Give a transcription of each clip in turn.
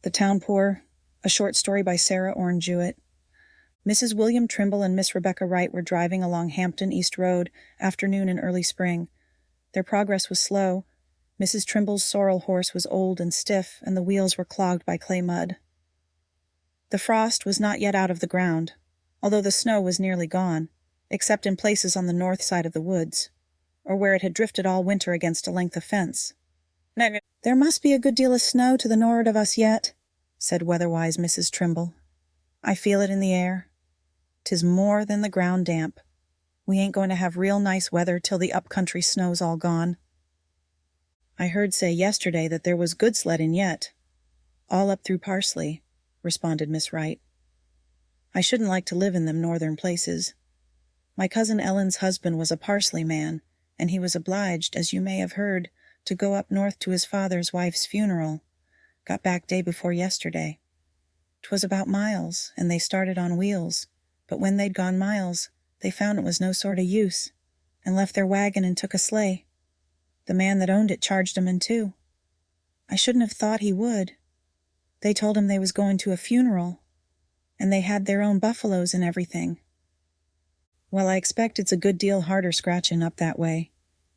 The Town Poor, a short story by Orne Jewett. Mrs. William Trimble and Miss Rebecca Wright were driving along Hampton East Road, afternoon in early spring. Their progress was slow. Mrs. Trimble's sorrel horse was old and stiff, and the wheels were clogged by clay mud. The frost was not yet out of the ground, although the snow was nearly gone, except in places on the north side of the woods, or where it had drifted all winter against a length of fence. "There must be a good deal of snow to the nor'ard of us yet," said weather-wise Mrs. Trimble. "I feel it in the air. 'Tis more than the ground damp. We ain't going to have real nice weather till the up-country snow's all gone." "I heard say yesterday that there was good sledding yet, all up through Parsley," responded Miss Wright. "I shouldn't like to live in them northern places. My cousin Ellen's husband was a Parsley man, and he was obliged, as you may have heard, to go up north to his father's wife's funeral. Got back day before yesterday. 'Twas about miles, and they started on wheels, but when they'd gone miles, they found it was no sort of use, and left their wagon and took a sleigh. The man that owned it charged 'em in two. I shouldn't have thought he would. They told him they was going to a funeral, and they had their own buffaloes and everything. Well, I expect it's a good deal harder scratching up that way.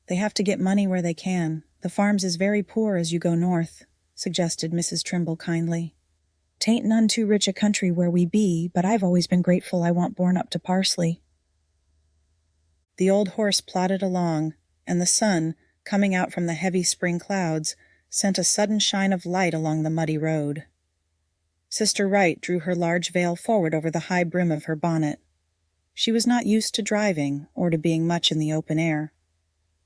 They have to get money where they can. The farms is very poor as you go north," suggested Mrs. Trimble kindly. "'Tain't none too rich a country where we be, but I've always been grateful I wa'n't born up to Parsley." The old horse plodded along, and the sun, coming out from the heavy spring clouds, sent a sudden shine of light along the muddy road. Sister Wright drew her large veil forward over the high brim of her bonnet. She was not used to driving, or to being much in the open air.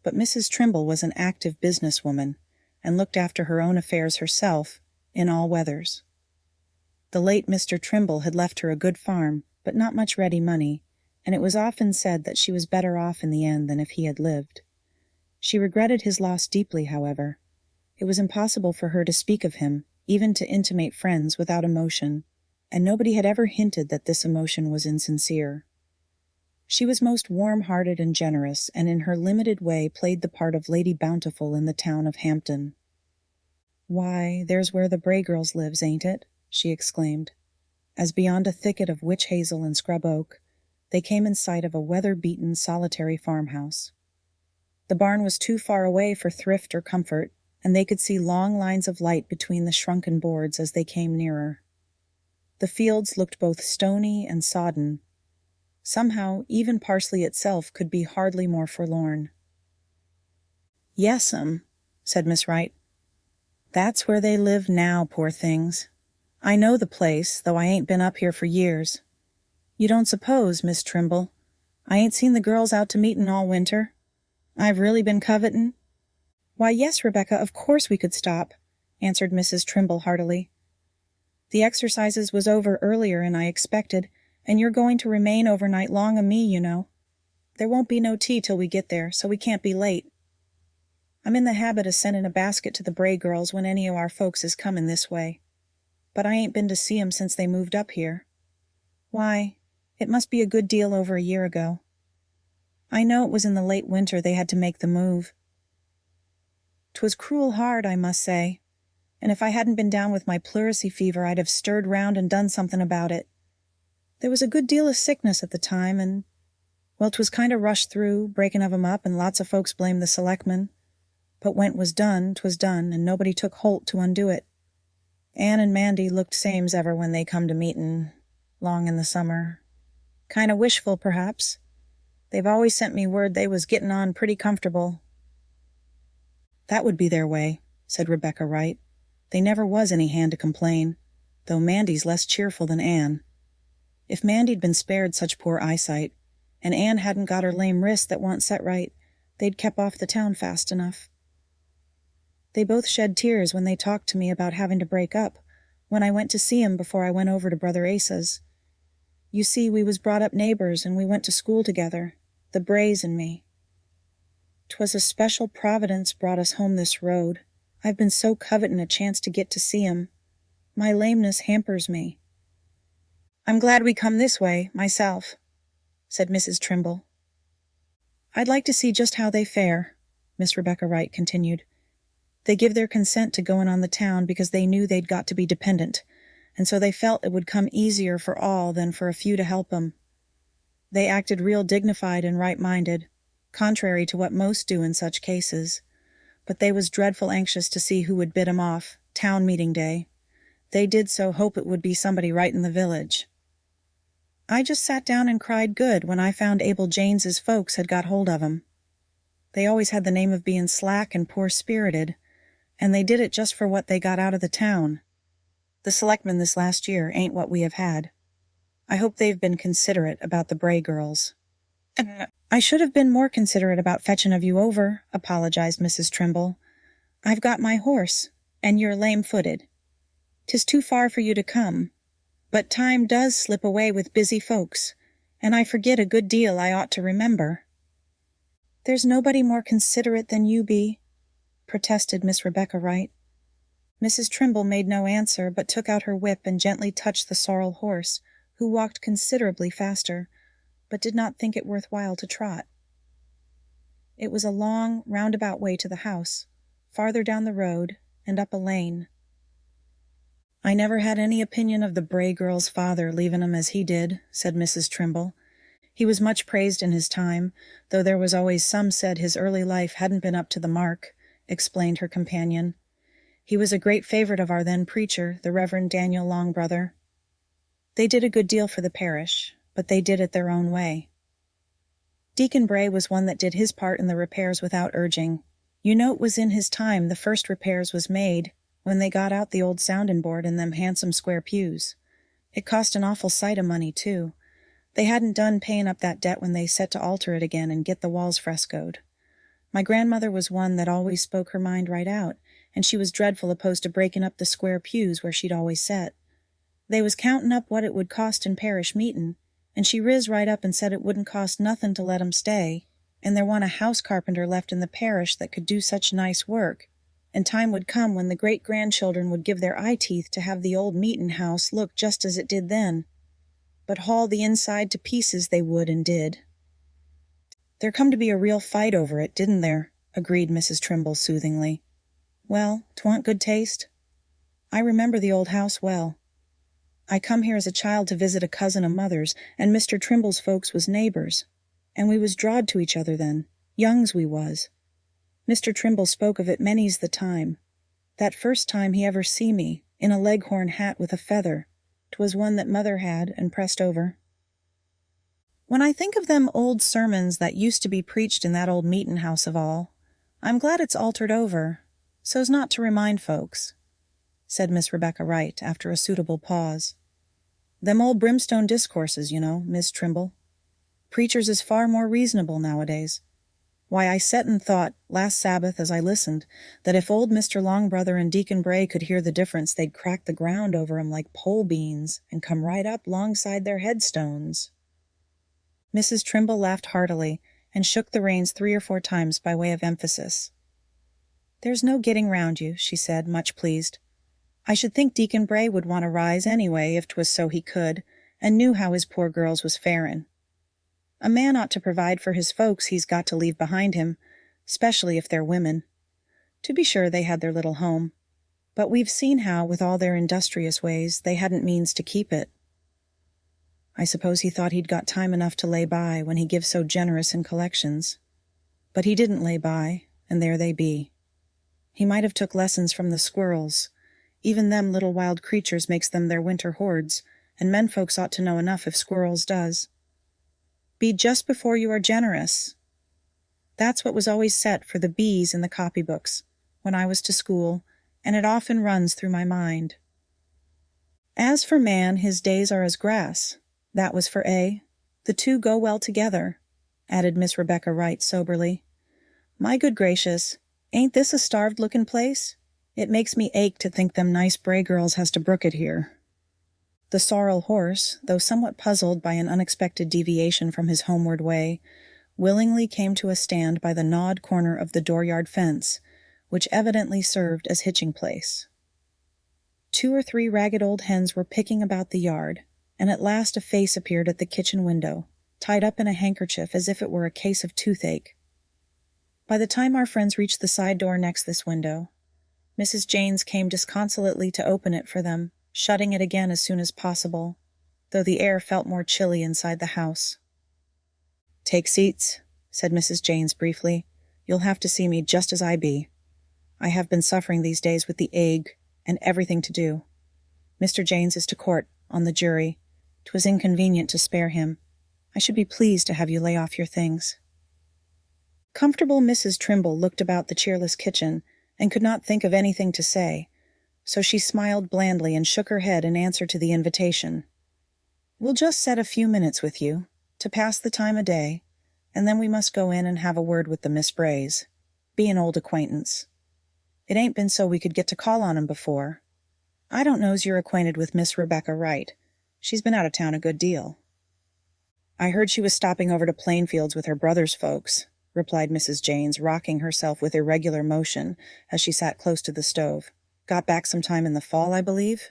But Mrs. Trimble was an active businesswoman, and looked after her own affairs herself, in all weathers. The late Mr. Trimble had left her a good farm, but not much ready money, and it was often said that she was better off in the end than if he had lived. She regretted his loss deeply, however. It was impossible for her to speak of him, even to intimate friends, without emotion, and nobody had ever hinted that this emotion was insincere. She was most warm-hearted and generous, and in her limited way played the part of Lady Bountiful in the town of Hampton. "Why, there's where the Bray girls lives, ain't it?" she exclaimed, as beyond a thicket of witch hazel and scrub oak, they came in sight of a weather-beaten, solitary farmhouse. The barn was too far away for thrift or comfort, and they could see long lines of light between the shrunken boards as they came nearer. The fields looked both stony and sodden. Somehow, even Parsley itself could be hardly more forlorn. "Yes'm," said Miss Wright. "That's where they live now, poor things. I know the place, though I ain't been up here for years. You don't suppose, Miss Trimble, I ain't seen the girls out to meetin' all winter? I've really been covetin'?" "Why, yes, Rebecca, of course we could stop," answered Mrs. Trimble heartily. "The exercises was over earlier 'n I expected, and you're going to remain overnight long o' me, you know. There won't be no tea till we get there, so we can't be late. I'm in the habit of sending a basket to the Bray girls when any o' our folks is comin' this way, but I ain't been to see 'em since they moved up here. Why, it must be a good deal over a year ago. I know it was in the late winter they had to make the move. 'Twas cruel hard, I must say, and if I hadn't been down with my pleurisy fever I'd have stirred round and done something about it. There was a good deal of sickness at the time, and, well, 'twas kind of rushed through, breaking of 'em up, and lots of folks blamed the selectmen. But when 'twas done, and nobody took holt to undo it. Ann and Mandy looked same's ever when they come to meetin', long in the summer. Kind of wishful, perhaps. They've always sent me word they was gettin' on pretty comfortable." "That would be their way," said Rebecca Wright. "They never was any hand to complain, though Mandy's less cheerful than Ann. If Mandy'd been spared such poor eyesight, and Ann hadn't got her lame wrist that wa'n't set right, they'd kep off the town fast enough. They both shed tears when they talked to me about having to break up, when I went to see 'em before I went over to Brother Asa's. You see, we was brought up neighbors, and we went to school together, the Brays and me. 'Twas a special providence brought us home this road. I've been so covetin' a chance to get to see 'em. My lameness hampers me." "I'm glad we come this way, myself," said Mrs. Trimble. "I'd like to see just how they fare," Miss Rebecca Wright continued. They give their consent to going on the town because they knew they'd got to be dependent, and so they felt it would come easier for all than for a few to help 'em. They acted real dignified and right-minded, contrary to what most do in such cases. But they was dreadful anxious to see who would bid 'em off, town meeting day. They did so hope it would be somebody right in the village. I just sat down and cried good when I found Abel Janes's folks had got hold of 'em. They always had the name of being slack and poor-spirited, and they did it just for what they got out of the town. The selectmen this last year ain't what we have had. I hope they've been considerate about the Bray girls. I should have been more considerate about fetching of you over, apologized Mrs. Trimble. I've got my horse, and you're lame-footed. 'Tis too far for you to come, but time does slip away with busy folks, and I forget a good deal I ought to remember. There's nobody more considerate than you be, protested Miss Rebecca Wright. Mrs. Trimble made no answer, but took out her whip and gently touched the sorrel horse, who walked considerably faster, but did not think it worth while to trot. It was a long, roundabout way to the house, farther down the road, and up a lane. I never had any opinion of the Bray girl's father leaving 'em as he did, said Mrs. Trimble. He was much praised in his time, though there was always some said his early life hadn't been up to the mark, explained her companion. He was a great favorite of our then preacher, the Reverend Daniel Longbrother. They did a good deal for the parish, but they did it their own way. Deacon Bray was one that did his part in the repairs without urging. You know it was in his time the first repairs was made, when they got out the old soundin' board and them handsome square pews. It cost an awful sight of money, too. They hadn't done paying up that debt when they set to alter it again and get the walls frescoed. My grandmother was one that always spoke her mind right out, and she was dreadful opposed to breaking up the square pews where she'd always set. They was countin' up what it would cost in parish meetin', and she riz right up and said it wouldn't cost nothin' to let 'em stay, and there wa'n't a house carpenter left in the parish that could do such nice work, and time would come when the great-grandchildren would give their eye-teeth to have the old meetin' house look just as it did then. But haul the inside to pieces they would and did. There come to be a real fight over it, didn't there? Agreed Mrs. Trimble soothingly. Well, 'twa'n't good taste. I remember the old house well. I come here as a child to visit a cousin of mother's, and Mr. Trimble's folks was neighbors, and we was drawed to each other then, youngs we was. Mr. Trimble spoke of it many's the time. That first time he ever see me, in a leghorn hat with a feather, 'twas one that mother had and pressed over. When I think of them old sermons that used to be preached in that old meetin' house of all, I'm glad it's altered over, so's not to remind folks, said Miss Rebecca Wright after a suitable pause. Them old brimstone discourses, you know, Miss Trimble. Preachers is far more reasonable nowadays. Why, I set and thought, last Sabbath as I listened, that if old Mr. Longbrother and Deacon Bray could hear the difference, they'd crack the ground over 'em like pole beans and come right up longside their headstones. Mrs. Trimble laughed heartily and shook the reins 3 or 4 times by way of emphasis. There's no getting round you, she said, much pleased. I should think Deacon Bray would want to rise anyway if 'twas so he could, and knew how his poor girls was farin'. A man ought to provide for his folks he's got to leave behind him, 'specially if they're women. To be sure they had their little home, but we've seen how, with all their industrious ways, they hadn't means to keep it. I suppose he thought he'd got time enough to lay by when he gives so generous in collections. But he didn't lay by, and there they be. He might have took lessons from the squirrels. Even them little wild creatures makes them their winter hoards, and men folks ought to know enough if squirrels does. Be just before you are generous. That's what was always set for the B's in the copybooks, when I was to school, and it often runs through my mind. As for man, his days are as grass. That was for A. The two go well together, added Miss Rebecca Wright soberly. My good gracious, ain't this a starved-looking place? It makes me ache to think them nice Bray girls has to brook it here. The sorrel horse, though somewhat puzzled by an unexpected deviation from his homeward way, willingly came to a stand by the gnawed corner of the dooryard fence, which evidently served as hitching place. 2 or 3 ragged old hens were picking about the yard, and at last a face appeared at the kitchen window, tied up in a handkerchief as if it were a case of toothache. By the time our friends reached the side door next this window, Mrs. Janes came disconsolately to open it for them, shutting it again as soon as possible, though the air felt more chilly inside the house. "Take seats," said Mrs. Janes briefly. "You'll have to see me just as I be. I have been suffering these days with the ague, and everything to do. Mr. Janes is to court, on the jury. 'Twas inconvenient to spare him. I should be pleased to have you lay off your things." Comfortable Mrs. Trimble looked about the cheerless kitchen, and could not think of anything to say, so she smiled blandly and shook her head in answer to the invitation. "We'll just set a few minutes with you, to pass the time o' day, and then we must go in and have a word with the Miss Brays. Be an old acquaintance. It ain't been so we could get to call on 'em before. I don't know's you're acquainted with Miss Rebecca Wright. She's been out of town a good deal." "I heard she was stopping over to Plainfields with her brother's folks," replied Mrs. Janes, rocking herself with irregular motion as she sat close to the stove. "Got back some time in the fall, I believe?"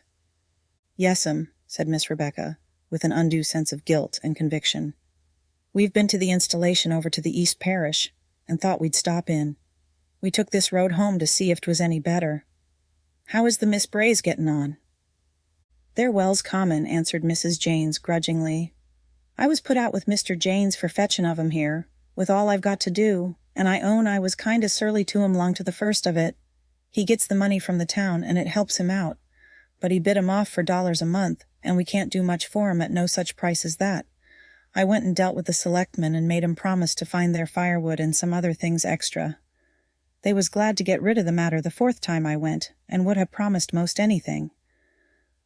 "Yes'm," said Miss Rebecca, with an undue sense of guilt and conviction. "We've been to the installation over to the East Parish, and thought we'd stop in. We took this road home to see if 'twas any better. How is the Miss Brays gettin' on?" "They're well's common," answered Mrs. Janes grudgingly. "I was put out with Mr. Janes for fetchin' of 'em here, with all I've got to do, and I own I was kind o' surly to 'em 'long to the first of it. He gets the money from the town, and it helps him out, but he bid 'em off for $1 a month, and we can't do much for 'em at no such price as that. I went and dealt with the selectmen and made 'em promise to find their firewood and some other things extra. They was glad to get rid of the matter the 4th time I went, and would have promised most anything.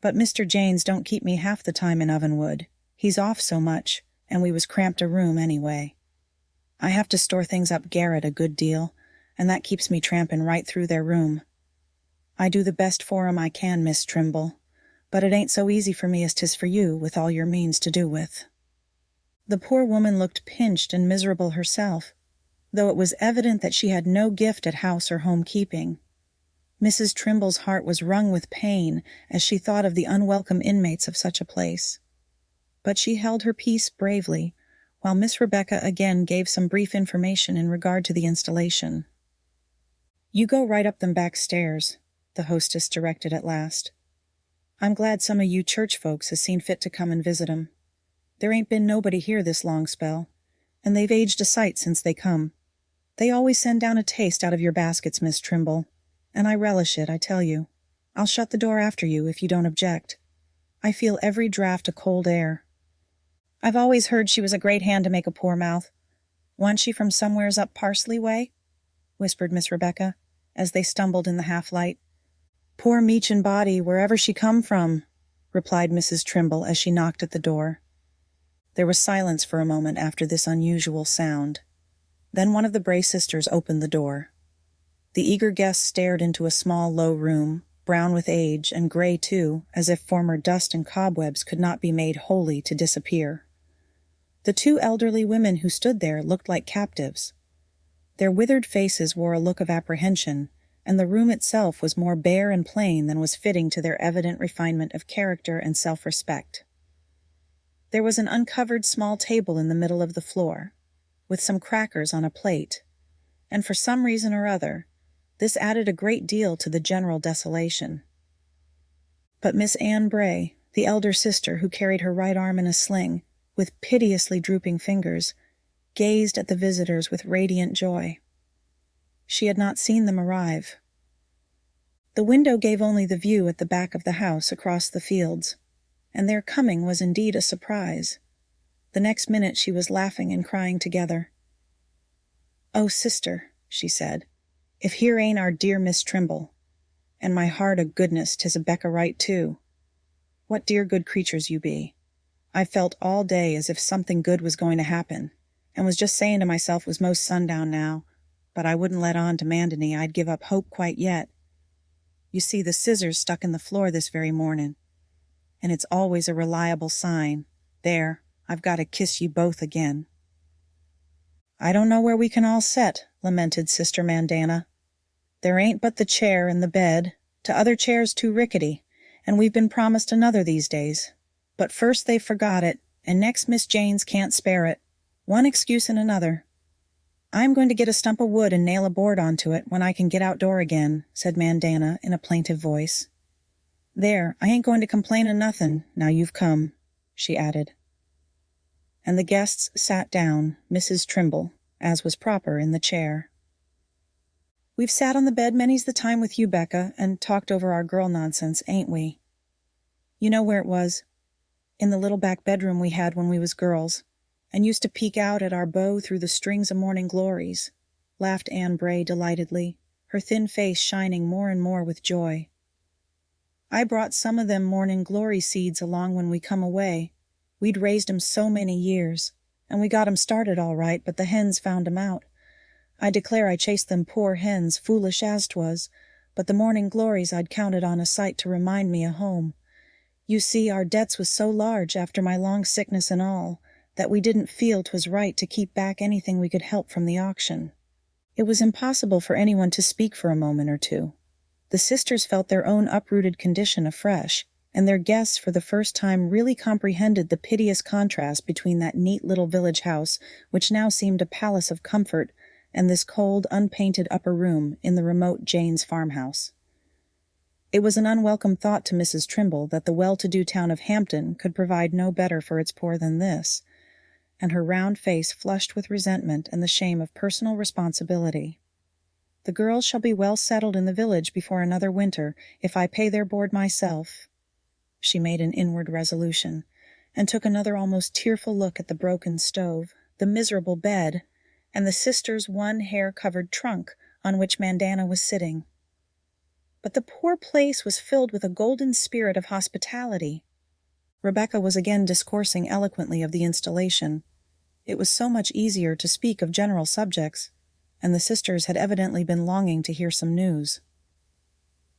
But Mr. Janes don't keep me half the time in Ovenwood. He's off so much, and we was cramped a room anyway. I have to store things up garret a good deal, and that keeps me trampin' right through their room. I do the best for 'em I can, Miss Trimble, but it ain't so easy for me as 'tis for you, with all your means to do with." The poor woman looked pinched and miserable herself, though it was evident that she had no gift at house or home-keeping. Mrs. Trimble's heart was wrung with pain as she thought of the unwelcome inmates of such a place. But she held her peace bravely, while Miss Rebecca again gave some brief information in regard to the installation. "You go right up them back stairs," the hostess directed at last. "I'm glad some of you church folks has seen fit to come and visit 'em. There ain't been nobody here this long spell, and they've aged a sight since they come. They always send down a taste out of your baskets, Miss Trimble, and I relish it, I tell you. I'll shut the door after you if you don't object. I feel every draught of cold air." "I've always heard she was a great hand to make a poor mouth. Wa'n't she from somewheres up Parsley way?" whispered Miss Rebecca, as they stumbled in the half-light. "Poor meechin' body, wherever she come from," replied Mrs. Trimble as she knocked at the door. There was silence for a moment after this unusual sound. Then one of the Bray sisters opened the door. The eager guest stared into a small, low room, brown with age, and gray too, as if former dust and cobwebs could not be made wholly to disappear. The 2 elderly women who stood there looked like captives. Their withered faces wore a look of apprehension, and the room itself was more bare and plain than was fitting to their evident refinement of character and self-respect. There was an uncovered small table in the middle of the floor, with some crackers on a plate, and for some reason or other, this added a great deal to the general desolation. But Miss Anne Bray, the elder sister who carried her right arm in a sling, with piteously drooping fingers, gazed at the visitors with radiant joy. She had not seen them arrive. The window gave only the view at the back of the house across the fields, and their coming was indeed a surprise. The next minute she was laughing and crying together. "Oh, sister," she said, "if here ain't our dear Miss Trimble. And my heart o' goodness, 'tis a Becca Wright too. What dear good creatures you be. I felt all day as if something good was going to happen, and was just saying to myself it was most sundown now, but I wouldn't let on to Mandany I'd give up hope quite yet. You see, the scissors stuck in the floor this very morning, and it's always a reliable sign. There, I've got to kiss you both again." "I don't know where we can all set," lamented Sister Mandana. "There ain't but the chair and the bed, t'other chair's too rickety, and we've been promised another these days. But first they've forgot it, and next Miss Janes can't spare it. One excuse and another. "I'm going to get a stump of wood and nail a board onto it when I can get outdoor again," said Mandana in a plaintive voice. "There, I ain't going to complain of nothing, now you've come," she added. And the guests sat down, Mrs. Trimble, as was proper, in the chair. "We've sat on the bed many's the time with you, Becca, and talked over our girl nonsense, ain't we? You know where it was? In the little back bedroom we had when we was girls, and used to peek out at our beau through the strings of morning glories," laughed Anne Bray delightedly, her thin face shining more and more with joy. "I brought some of them morning glory seeds along when we come away. We'd raised 'em so many years, and we got 'em started all right, but the hens found 'em out. I declare I chased them poor hens, foolish as 'twas, but the morning glories I'd counted on a sight to remind me of home. You see, our debts was so large after my long sickness and all, that we didn't feel 'twas right to keep back anything we could help from the auction." It was impossible for anyone to speak for a moment or two. The sisters felt their own uprooted condition afresh, and their guests for the first time really comprehended the piteous contrast between that neat little village house, which now seemed a palace of comfort, and this cold, unpainted upper room in the remote Jane's farmhouse. It was an unwelcome thought to Mrs. Trimble that the well-to-do town of Hampton could provide no better for its poor than this, and her round face flushed with resentment and the shame of personal responsibility. "The girls shall be well settled in the village before another winter, if I pay their board myself." She made an inward resolution, and took another almost tearful look at the broken stove, the miserable bed, and the sisters' one hair-covered trunk on which Mandana was sitting. But the poor place was filled with a golden spirit of hospitality. Rebecca was again discoursing eloquently of the installation. It was so much easier to speak of general subjects, and the sisters had evidently been longing to hear some news.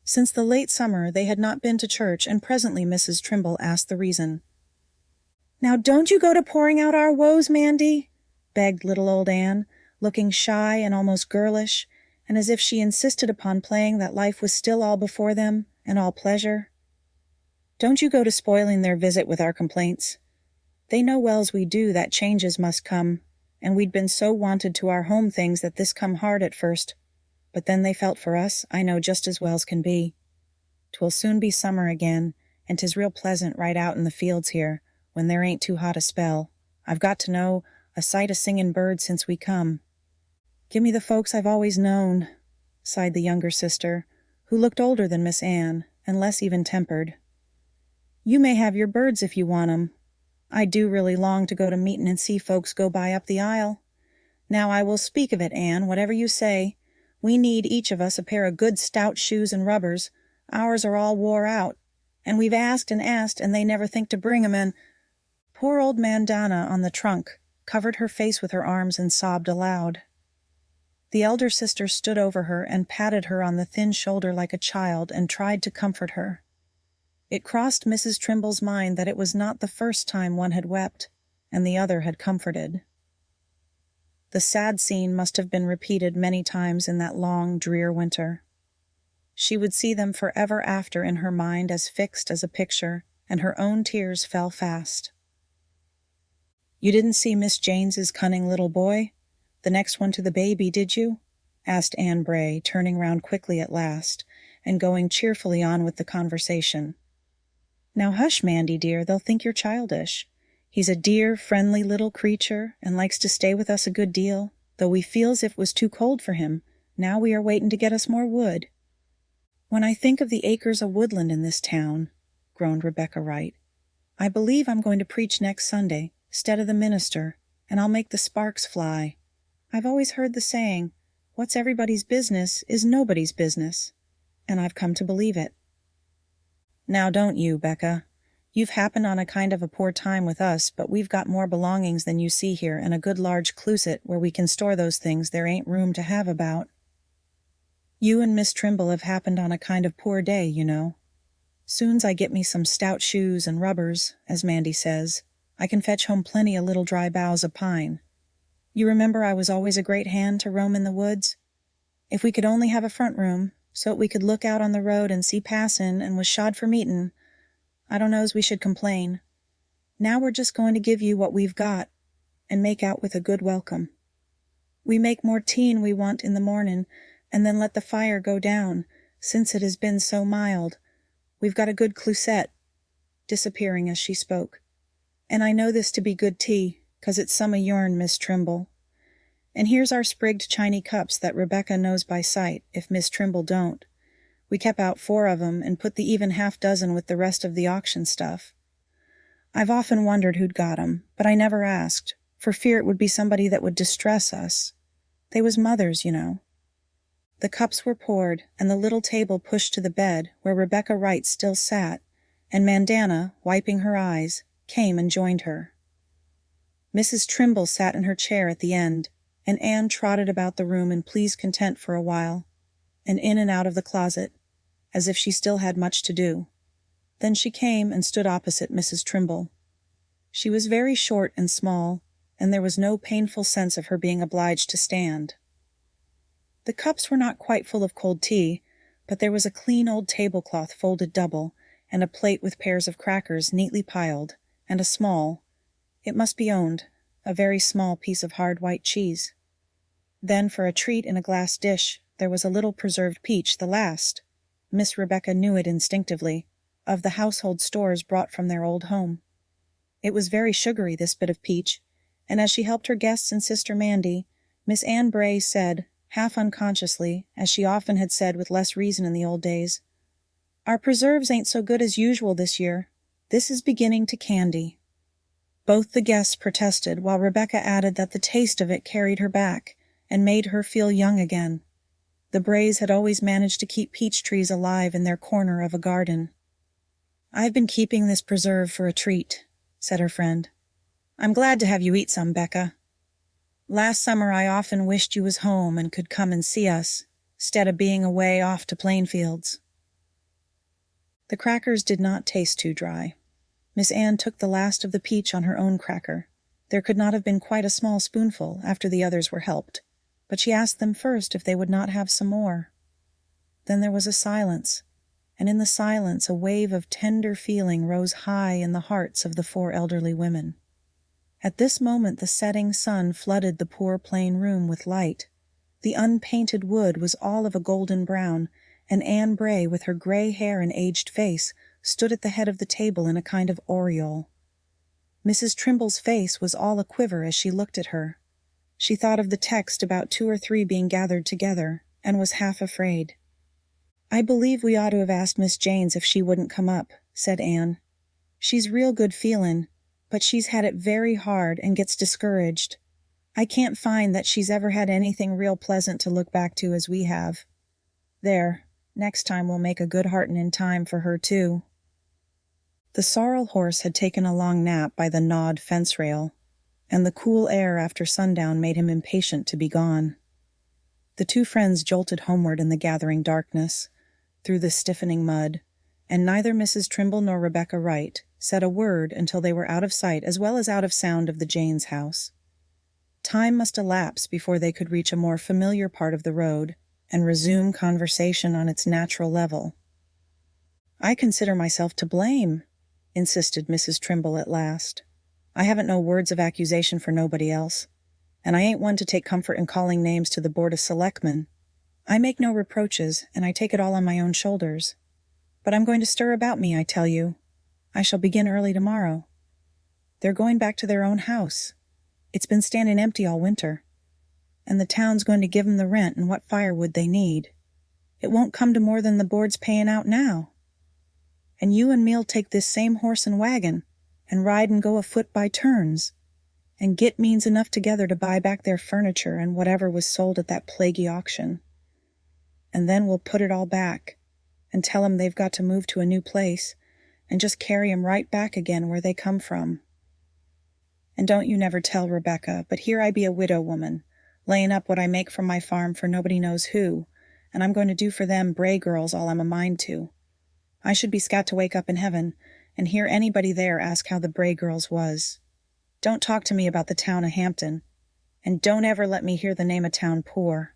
Since the late summer they had not been to church, and presently Mrs. Trimble asked the reason. "Now don't you go to pouring out our woes, Mandy," begged little old Anne, looking shy and almost girlish, and as if she insisted upon playing that life was still all before them, and all pleasure. "Don't you go to spoiling their visit with our complaints. They know well's we do that changes must come, and we'd been so wonted to our home things that this come hard at first, but then they felt for us, I know just as well's can be. 'Twill soon be summer again, and 'tis real pleasant right out in the fields here, when there ain't too hot a spell. I've got to know a sight of singing birds since we come." "Give me the folks I've always known," sighed the younger sister, who looked older than Miss Anne, and less even-tempered. "You may have your birds if you want 'em. I do really long to go to meetin' and see folks go by up the aisle. Now I will speak of it, Anne, whatever you say. We need each of us a pair of good stout shoes and rubbers. Ours are all wore out, and we've asked, and they never think to bring 'em, and—" Poor old Mandana on the trunk covered her face with her arms and sobbed aloud. The elder sister stood over her and patted her on the thin shoulder like a child and tried to comfort her. It crossed Mrs. Trimble's mind that it was not the first time one had wept, and the other had comforted. The sad scene must have been repeated many times in that long, drear winter. She would see them forever after in her mind as fixed as a picture, and her own tears fell fast. "You didn't see Miss James's cunning little boy, the next one to the baby, did you?" asked Anne Bray, turning round quickly at last, and going cheerfully on with the conversation. "Now hush, Mandy dear, they'll think you're childish. He's a dear, friendly little creature, and likes to stay with us a good deal, though we feel as if it was too cold for him. Now we are waiting to get us more wood." "When I think of the acres of woodland in this town," groaned Rebecca Wright, "I believe I'm going to preach next Sunday, 'stead of the minister, and I'll make the sparks fly. I've always heard the saying, 'What's everybody's business is nobody's business,' and I've come to believe it." "Now don't you, Becca. You've happened on a kind of a poor time with us, but we've got more belongings than you see here, and a good large closet where we can store those things there ain't room to have about. You and Miss Trimble have happened on a kind of poor day, you know. Soon's I get me some stout shoes and rubbers, as Mandy says, I can fetch home plenty of little dry boughs of pine. You remember I was always a great hand to roam in the woods? If we could only have a front room, so we could look out on the road and see passin' and was shod for meetin', I don't know's we should complain. Now we're just going to give you what we've got, and make out with a good welcome." We make more teen we want in the mornin', and then let the fire go down, since it has been so mild. We've got a good clusette," disappearing as she spoke. "And I know this to be good tea, 'cause it's some o' yourn, Miss Trimble. And here's our sprigged chiny cups that Rebecca knows by sight, if Miss Trimble don't. We kep out 4 of 'em and put the even half-dozen with the rest of the auction stuff. I've often wondered who'd got 'em, but I never asked, for fear it would be somebody that would distress us. They was mother's, you know." The cups were poured, and the little table pushed to the bed, where Rebecca Wright still sat, and Mandana, wiping her eyes, came and joined her. Mrs. Trimble sat in her chair at the end, and Anne trotted about the room in pleased content for a while, and in and out of the closet, as if she still had much to do. Then she came and stood opposite Mrs. Trimble. She was very short and small, and there was no painful sense of her being obliged to stand. The cups were not quite full of cold tea, but there was a clean old tablecloth folded double, and a plate with pairs of crackers neatly piled, and a small, it must be owned, a very small piece of hard white cheese. Then for a treat in a glass dish there was a little preserved peach, the last, Miss Rebecca knew it instinctively, of the household stores brought from their old home. It was very sugary, this bit of peach, and as she helped her guests and Sister Mandy, Miss Anne Bray said, half unconsciously, as she often had said with less reason in the old days, "Our preserves ain't so good as usual this year. This is beginning to candy." Both the guests protested, while Rebecca added that the taste of it carried her back, and made her feel young again. The Brays had always managed to keep peach trees alive in their corner of a garden. "I've been keeping this preserve for a treat," said her friend. "I'm glad to have you eat some, Becca. Last summer I often wished you was home and could come and see us, 'stead of being away off to Plainfields." The crackers did not taste too dry. Miss Anne took the last of the peach on her own cracker. There could not have been quite a small spoonful after the others were helped, but she asked them first if they would not have some more. Then there was a silence, and in the silence a wave of tender feeling rose high in the hearts of the 4 elderly women. At this moment the setting sun flooded the poor plain room with light. The unpainted wood was all of a golden brown, and Anne Bray, with her gray hair and aged face, stood at the head of the table in a kind of aureole. Mrs. Trimble's face was all a-quiver as she looked at her. She thought of the text about 2 or 3 being gathered together, and was half afraid. "I believe we ought to have asked Miss Janes if she wouldn't come up," said Anne. "She's real good feelin', but she's had it very hard and gets discouraged. I can't find that she's ever had anything real pleasant to look back to as we have. There, next time we'll make a good heartin' in time for her, too." The sorrel horse had taken a long nap by the gnawed fence rail, and the cool air after sundown made him impatient to be gone. The 2 friends jolted homeward in the gathering darkness, through the stiffening mud, and neither Mrs. Trimble nor Rebecca Wright said a word until they were out of sight as well as out of sound of the Janes' house. Time must elapse before they could reach a more familiar part of the road and resume conversation on its natural level. "I consider myself to blame," insisted Mrs. Trimble at last. "I haven't no words of accusation for nobody else, and I ain't one to take comfort in calling names to the Board of Selectmen. I make no reproaches, and I take it all on my own shoulders. But I'm going to stir about me, I tell you. I shall begin early tomorrow. They're going back to their own house. It's been standing empty all winter. And the town's going to give 'em the rent and what firewood they need. It won't come to more than the board's paying out now. And you and me'll take this same horse and wagon, and ride and go afoot by turns, and get means enough together to buy back their furniture and whatever was sold at that plaguey auction. And then we'll put it all back, and tell 'em they've got to move to a new place, and just carry 'em right back again where they come from. And don't you never tell Rebecca, but here I be a widow woman, laying up what I make from my farm for nobody knows who, and I'm going to do for them Bray girls all I'm a mind to. I should be scat to wake up in heaven and hear anybody there ask how the Bray girls was. Don't talk to me about the town of Hampton, and don't ever let me hear the name of town poor.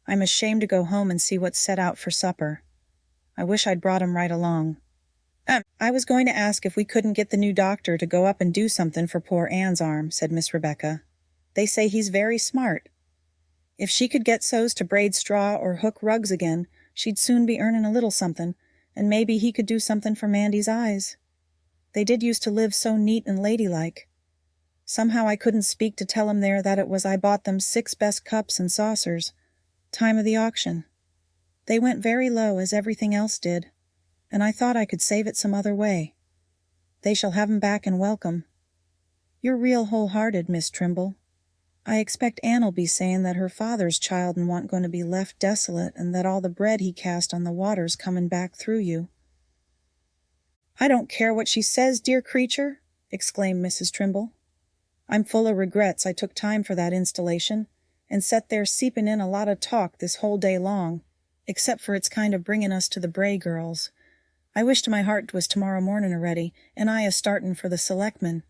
I'm ashamed to go home and see what's set out for supper. I wish I'd brought 'em right along. I was going to ask if we couldn't get the new doctor to go up and do something for poor Anne's arm," said Miss Rebecca. "They say he's very smart. If she could get so's to braid straw or hook rugs again, she'd soon be earning a little something, and maybe he could do something for Mandy's eyes. They did used to live so neat and ladylike. Somehow I couldn't speak to tell him there that it was I bought them 6 best cups and saucers. Time of the auction. They went very low, as everything else did, and I thought I could save it some other way. They shall have 'em back and welcome. You're real wholehearted, Miss Trimble. I expect Anne'll be saying that her father's child'n wa'n't going to be left desolate, and that all the bread he cast on the water's coming back through you." "I don't care what she says, dear creature," exclaimed Mrs. Trimble. "I'm full of regrets I took time for that installation, and set there seeping in a lot of talk this whole day long, except for its kind of bringing us to the Bray girls. I wished my heart 'twas tomorrow morning already, and I a-startin' for the selectmen,